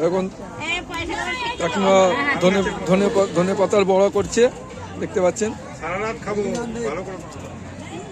এখন কাকিমা ধনে পাতার বড়া করছে, দেখতে পাচ্ছেন।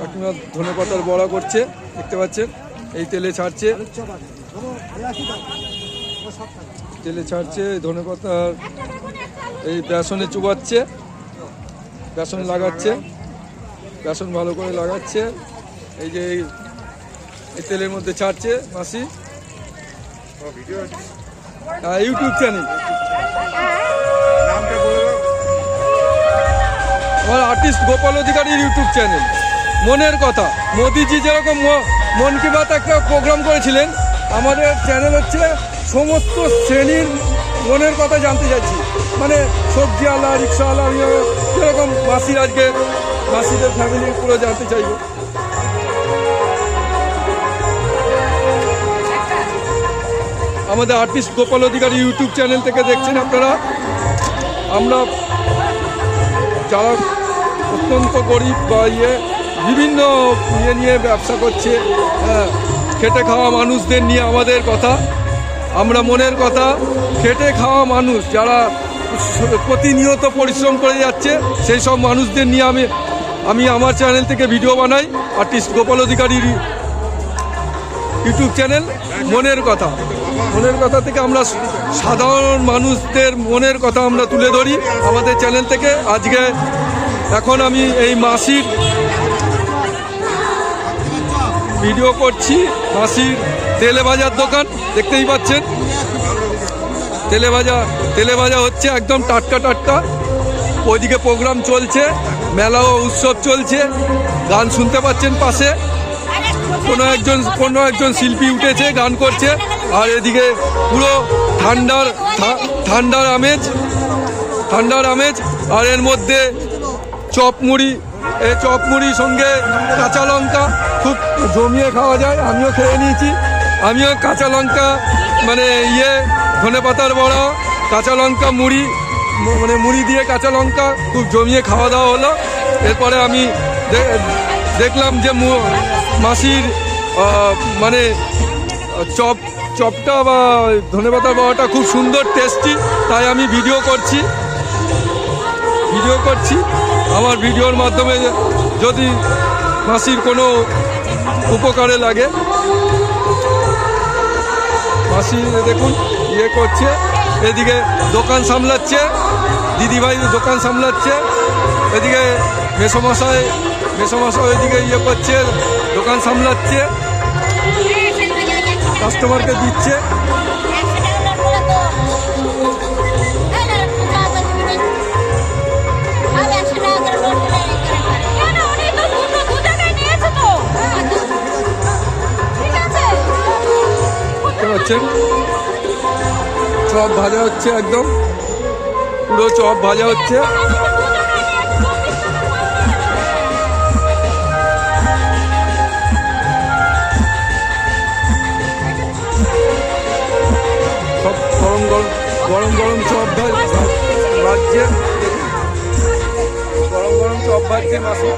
কাকিমা ধনে পাতার বড়া করছে, দেখতে পাচ্ছেন। এই তেলে ছাড়ছে, ধনে পাতার এই বেসনে চুবাচ্ছে, বেসন লাগাচ্ছে, বেসন ভালো করে লাগাচ্ছে। এই যে এই তেলের মধ্যে ছাড়ছে মাসি। ইউটিউব চ্যানেল আমার আর্টিস্ট গোপাল অধিকারীর ইউটিউব চ্যানেল মনের কথা। মোদিজি যেরকম মন কি বাত একটা প্রোগ্রাম করেছিলেন, আমাদের চ্যানেল হচ্ছে সমস্ত শ্রেণীর মনের কথা জানতে চাইছি। মানে সবজিওয়ালা, রিক্সাওয়ালা, যেরকম মাসির আজকে মাসিদের ফ্যামিলি পুরো জানতে চাইব। আমাদের আর্টিস্ট গোপাল অধিকারী ইউটিউব চ্যানেল থেকে দেখছেন আপনারা। আমরা যারা অত্যন্ত গরিব বা বিভিন্ন নিয়ে ব্যবসা করছে, হ্যাঁ, খেটে খাওয়া মানুষদের নিয়ে আমাদের কথা। আমরা মনের কথা, খেটে খাওয়া মানুষ যারা প্রতিনিয়ত পরিশ্রম করে যাচ্ছে, সেই সব মানুষদের নিয়ে আমি আমার চ্যানেল থেকে ভিডিও বানাই। আর্টিস্ট গোপাল অধিকারীর ইউটিউব চ্যানেল মনের কথা। মনের কথা থেকে আমরা সাধারণ মানুষদের মনের কথা আমরা তুলে ধরি আমাদের চ্যানেল থেকে। আজকে এখন আমি এই মাসির ভিডিও করছি। মাসির তেলে ভাজার দোকান, দেখতেই পাচ্ছেন। তেলে ভাজা হচ্ছে একদম টাটকা টাটকা। ওইদিকে প্রোগ্রাম চলছে, মেলা ও উৎসব চলছে, গান শুনতে পাচ্ছেন পাশে। কোনো একজন শিল্পী উঠেছে, গান করছে। আর এদিকে পুরো ঠান্ডার আমেজ। আর এর মধ্যে চপমুড়ি সঙ্গে কাঁচা লঙ্কা খুব জমিয়ে খাওয়া যায়। আমিও খেয়ে নিয়েছি। আমিও কাঁচা লঙ্কা মানে ধনে পাতার বড়া, কাঁচা লঙ্কা মুড়ি, মানে মুড়ি দিয়ে কাঁচা লঙ্কা খুব জমিয়ে খাওয়া দাওয়া হলো। এরপরে আমি দেখলাম যে মাসির মানে চপটা বা ধনে পাতার বড়াটা খুব সুন্দর, টেস্টি। তাই আমি ভিডিও করছি। আমার ভিডিওর মাধ্যমে যদি মাসির কোনো উপকারে লাগে, মাসি দেখুন করছে। এদিকে দোকান সামলাচ্ছে, দিদিভাই দোকান সামলাচ্ছে। এদিকে মেসোমশাই ওইদিকে করছে, দোকান সামলাচ্ছে, কাস্টমারকে দিচ্ছে। চপ ভাজা হচ্ছে, একদম পুরো চপ ভাজা হচ্ছে। সব গরম চপ ভাজছে, গরম চপ ভাজছে মাসি।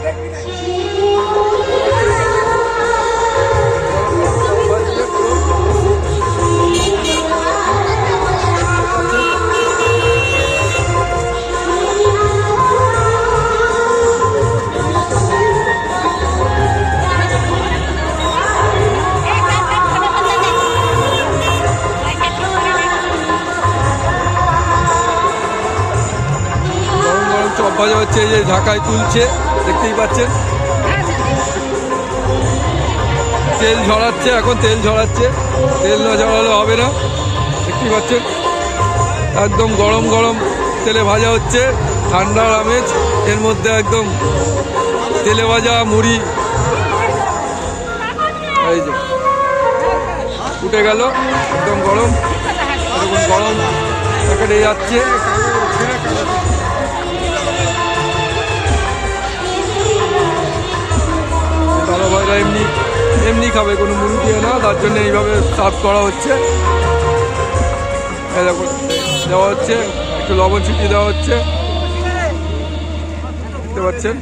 চপ ভাজা হচ্ছে, এই যে ঢাকায় তুলছে, দেখতেই পাচ্ছেন। তেল ঝরাচ্ছে, এখন তেল ঝরাচ্ছে। তেল না ঝরালে হবে না, দেখতেই পাচ্ছেন। একদম গরম তেলে ভাজা হচ্ছে, ঠান্ডার আমেজ। এর মধ্যে একদম তেলে ভাজা মুড়ি, এই যে উঠে গেল, একদম গরম প্যাকেটে যাচ্ছে। দাদা ভাইরা এমনি খাবে, কোনো মুড়ি দিয়ে না, তার জন্য এইভাবে সার্ভ করা হচ্ছে। দেওয়া হচ্ছে, একটু লবণ ছিটিয়ে দেওয়া হচ্ছে, দেখতে পাচ্ছেন।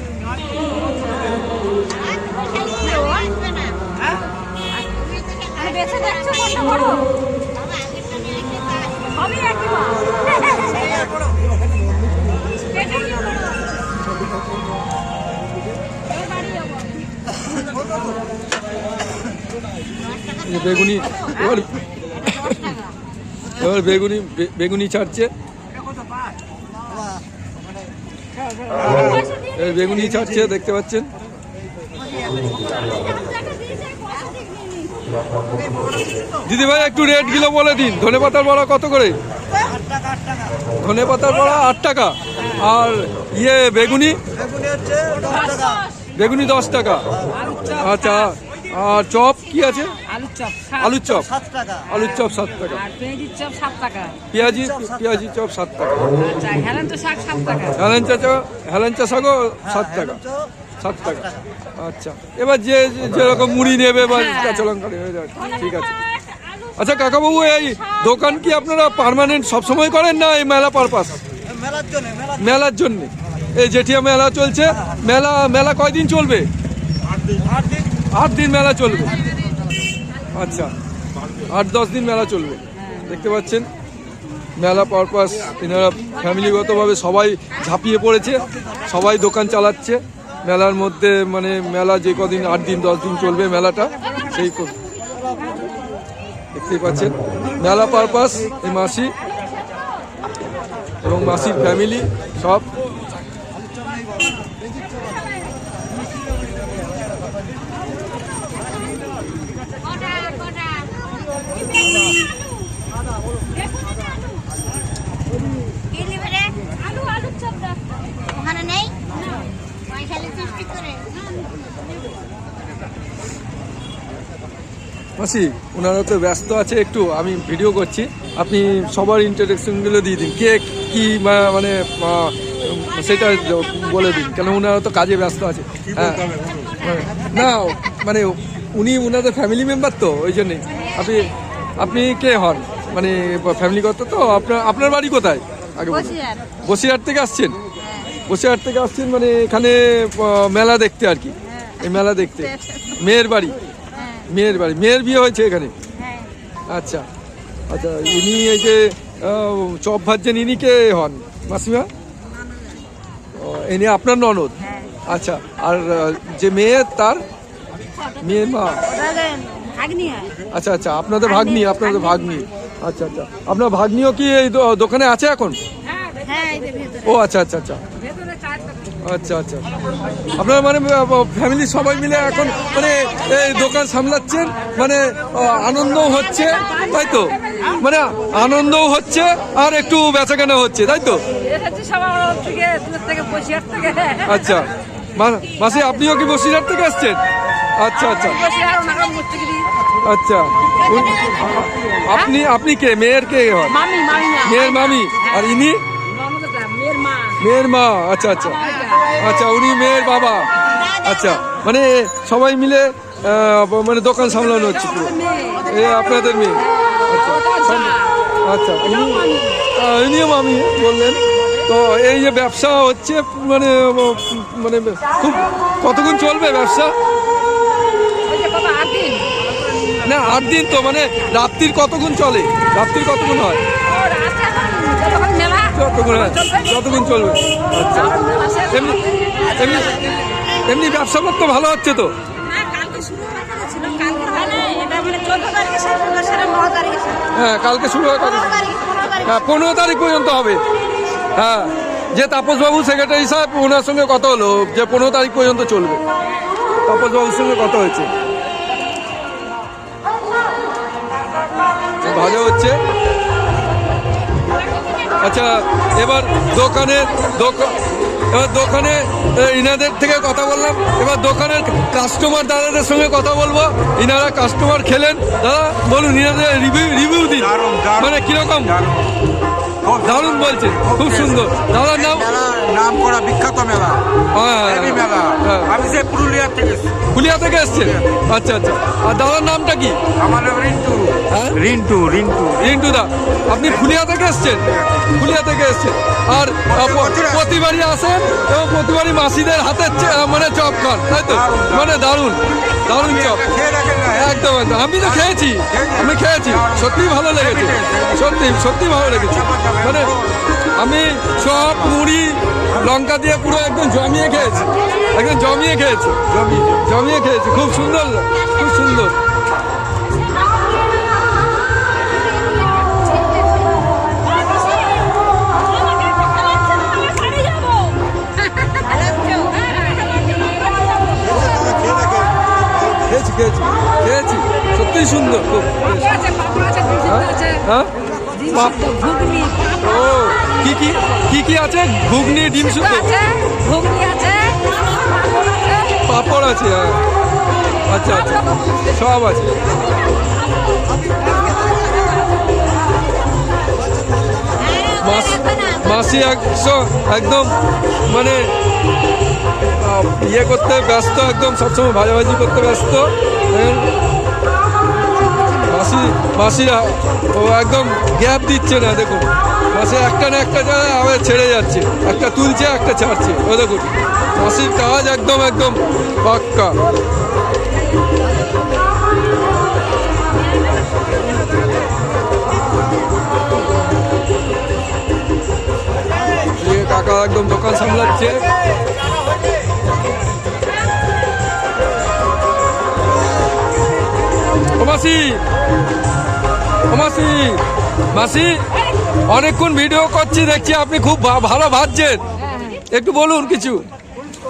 বেগুনি এবার এবার বেগুনি ছাড়ছে, বেগুনি ছাড়ছে দেখতে পাচ্ছেন। দিদি ভাই একটু রেট গুলো বলে দিন। ধনেপাতার বড়া কত করে? ধনেপাতার বড়া 8 টাকা। আর বেগুনি 10 টাকা। আচ্ছা, আর চপ কি আছে? আলুর চপ 7 টাকা। পেঁয়াজি চপ 7 টাকা। হেলেঞ্চা শাকও 7 টাকা। 7 টাকা। আচ্ছা, এবার যে যেরকম মুড়ি নেবে বা কাঁচা লঙ্কা নেবে, ঠিক আছে। আচ্ছা কাকাবাবু, এই দোকান কি আপনারা পার্মানেন্ট সবসময় করেন না এই মেলা পারপাস? মেলার জন্য। এই জেঠিয়া মেলা চলছে, মেলা কয়দিন চলবে? 8 দিন মেলা চলবে। আচ্ছা, 8-10 দিন মেলা চলবে। দেখতে পাচ্ছেন মেলা পারপাস এনারা ফ্যামিলিগতভাবে সবাই ঝাঁপিয়ে পড়েছে, সবাই দোকান চালাচ্ছে মেলার মধ্যে। মানে মেলা যে কদিন 8 দিন 10 দিন চলবে মেলাটা, সেই দেখতেই পাচ্ছেন মেলা পারপাস এই মাসি এবং মাসির ফ্যামিলি সব। মাসি, ওনারা তো ব্যস্ত আছে, একটু আমি ভিডিও করছি, আপনি সবার ইন্টারেকশনগুলো দিয়ে দিন। কে কি মানে সেটা বলে দিন, কেন ওনারা তো কাজে ব্যস্ত আছে। হ্যাঁ, না মানে উনি ওনাদের ফ্যামিলি মেম্বার তো, ওই জন্যই। আপনি কে হন? মানে ফ্যামিলিগত তো। আপনার বাড়ি কোথায়? আগে বসিরহাট থেকে আসছেন? বসিরহাট থেকে আসছেন মানে এখানে মেলা দেখতে আর কি? এই মেলা দেখতে। মেয়ের বাড়ি? মেয়ের বিয়ে হয়েছে এখানে? আচ্ছা আচ্ছা। ইনি এই যে চপ ভাজছেন, ইনি কে হন মাসিমা? ইনি আপনার ননদ? আচ্ছা। আর যে মেয়ে, তার মেয়ের মা? আচ্ছা আচ্ছা, আপনাদের ভাগ্নি? আচ্ছা আচ্ছা। আপনার ভাগ্নিও কি এই দোকানে আছে এখন? ও আচ্ছা আচ্ছা আচ্ছা আচ্ছা আচ্ছা। আপনারা মানে ফ্যামিলি সবাই মিলে এখন মানে এই দোকান সামলাচ্ছেন, মানে আনন্দও হচ্ছে তাই তো? মানে আনন্দও হচ্ছে আর একটু বেচাকেনা হচ্ছে তাই তো? আচ্ছা মাসি, আপনিও কি বসিরহাট থেকে আসছেন? আচ্ছা আচ্ছা আচ্ছা। আপনি কে? মেয়ের কে হন? মেয়ের মামি। আর ইনি? মেয়ের মা। আচ্ছা আচ্ছা আচ্ছা, উনি মেয়ের বাবা। আচ্ছা, মানে সবাই মিলে মানে দোকান সামলানো হচ্ছে পুরো। আপনাদের মেয়ে? আচ্ছা আচ্ছা। ইনিও মামি বললেন তো। এই যে ব্যবসা হচ্ছে মানে মানে খুব কতক্ষণ চলবে ব্যবসা? না 8 দিন তো, মানে রাত্রির কতক্ষণ চলে? রাত্রির কতক্ষণ হয়? যতক্ষণ চলবে। আচ্ছা, এমনি ব্যবসা করতে ভালো হচ্ছে তো? হ্যাঁ, কালকে শুরু হয়। হ্যাঁ, 15 তারিখ পর্যন্ত হবে। হ্যাঁ, যে তাপসবাবু সেক্রেটারি সাহেব, ওনার সঙ্গে কথা হলো যে 15 তারিখ পর্যন্ত চলবে। তাপসবাবুর সঙ্গে কথা হয়েছে। ভালো হচ্ছে। আচ্ছা, এবার দোকানে ইনাদের থেকে কথা বললাম, এবার দোকানের কাস্টমার দাদাদের সঙ্গে কথা বলবো। ইনারা কাস্টমার খেলেন। দাদা বলুন, ইনাদের রিভিউ দিন, মানে কিরকম? দারুণ বলছে, খুব সুন্দর। দাদার নাম করা বিখ্যাত মেলা। আমি সেই পুরুলিয়া থেকে এসছেন? আচ্ছা আচ্ছা। আর দাদার নামটা কি? আমার নাম রিন্টু। রিন্টু দা, আপনি ফুলিয়া থেকে এসছেন? ফুলিয়া থেকে এসছেন। আর প্রতিবারই আসেন এবং প্রতিবারই মাসিদের হাতের মানে চপ খান তাই তো? মানে দারুণ চপ, একদম একদম। আমি তো খেয়েছি, সত্যি ভালো লেগেছে, সত্যি ভালো লেগেছে। মানে আমি চপ মুড়ি লঙ্কা দিয়ে পুরো একদম জমিয়ে খেয়েছি, জমিয়ে খেয়েছি। খুব সুন্দর। হ্যাঁ পাপ- ঘুগনি ও কি কি আছে? ঘুগনি, ডিম শুদ্ধ, আছে, ঘুগনি আছে, পাঁপড় আছে। হ্যাঁ আচ্ছা আচ্ছা, সব আছে। মাসি একদম মানে ইয়ে করতে ব্যস্ত, একদম সবসময় ভাজাভাজি করতে ব্যস্ত। মাসি ও একদম গ্যাপ দিচ্ছে না, দেখুন মাসি একটা না একটা জায়গায় আবার ছেড়ে যাচ্ছে, একটা তুলছে একটা ছাড়ছে। ও দেখুন মাসির কাজ একদম একদম পাক্কা। কাকা একদম দোকান সামলাচ্ছে। ও মাসি, ও মাসি, মাসি অনেকক্ষণ ভিডিও করছি, দেখছি আপনি খুব ভালো ভাজছেন, একটু বলুন কিছু।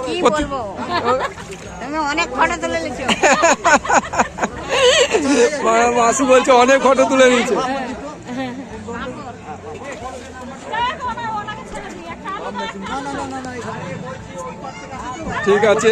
কি বলবো, তুমি অনেক ফটো তুলে নিয়েছো। মাসি বলছে অনেক ফটো তুলে নিয়েছে। ঠিক আছে।